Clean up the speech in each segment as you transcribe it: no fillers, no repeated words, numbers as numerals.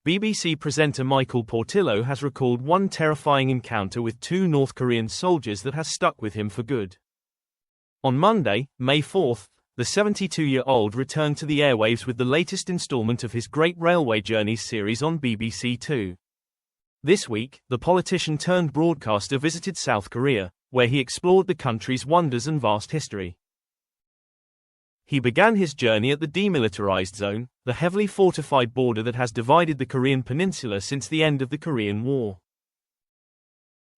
BBC presenter Michael Portillo has recalled one terrifying encounter with two North Korean soldiers that has stuck with him for good. On Monday, May 4, the 72-year-old returned to the airwaves with the latest installment of his Great Railway Journeys series on BBC Two. This week, the politician-turned-broadcaster visited South Korea, where he explored the country's wonders and vast history. He began his journey at the demilitarized zone, the heavily fortified border that has divided the Korean peninsula since the end of the Korean War.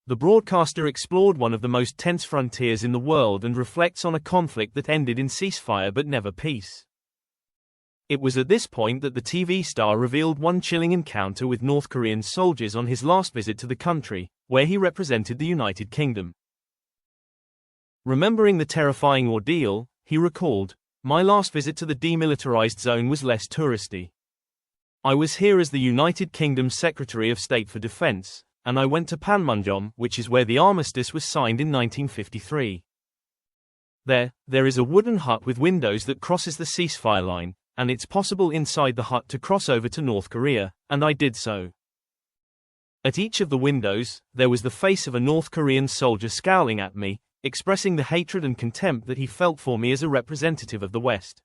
The broadcaster explored one of the most tense frontiers in the world and reflects on a conflict that ended in ceasefire but never peace. It was at this point that the TV star revealed one chilling encounter with North Korean soldiers on his last visit to the country, where he represented the United Kingdom. Remembering the terrifying ordeal, he recalled, "My last visit to the demilitarized zone was less touristy. I was here as the United Kingdom's Secretary of State for Defense, and I went to Panmunjom, which is where the armistice was signed in 1953. There is a wooden hut with windows that crosses the ceasefire line, and it's possible inside the hut to cross over to North Korea, and I did so. At each of the windows, there was the face of a North Korean soldier scowling at me, expressing the hatred and contempt that he felt for me as a representative of the West."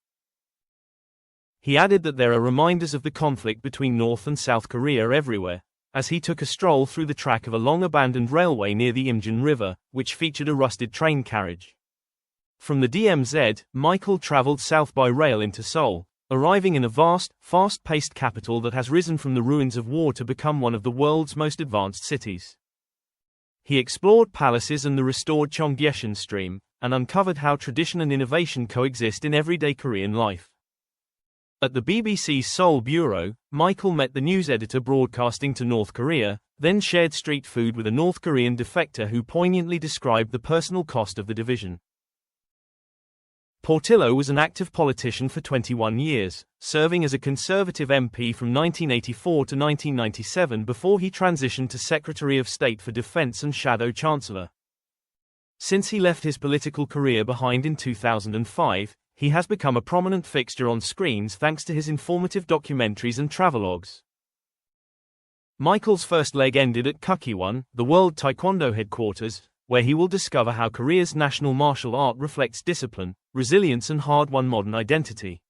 He added that there are reminders of the conflict between North and South Korea everywhere, as he took a stroll through the track of a long-abandoned railway near the Imjin River, which featured a rusted train carriage. From the DMZ, Michael traveled south by rail into Seoul, arriving in a vast, fast-paced capital that has risen from the ruins of war to become one of the world's most advanced cities. He explored palaces and the restored Cheonggyecheon stream, and uncovered how tradition and innovation coexist in everyday Korean life. At the BBC's Seoul bureau, Michael met the news editor broadcasting to North Korea, then shared street food with a North Korean defector who poignantly described the personal cost of the division. Portillo was an active politician for 21 years, serving as a Conservative MP from 1984 to 1997 before he transitioned to Secretary of State for Defense and Shadow Chancellor. Since he left his political career behind in 2005, he has become a prominent fixture on screens thanks to his informative documentaries and travelogues. Michael's first leg ended at Kukkiwon, the World Taekwondo headquarters, where he will discover how Korea's national martial art reflects discipline, resilience and hard-won modern identity.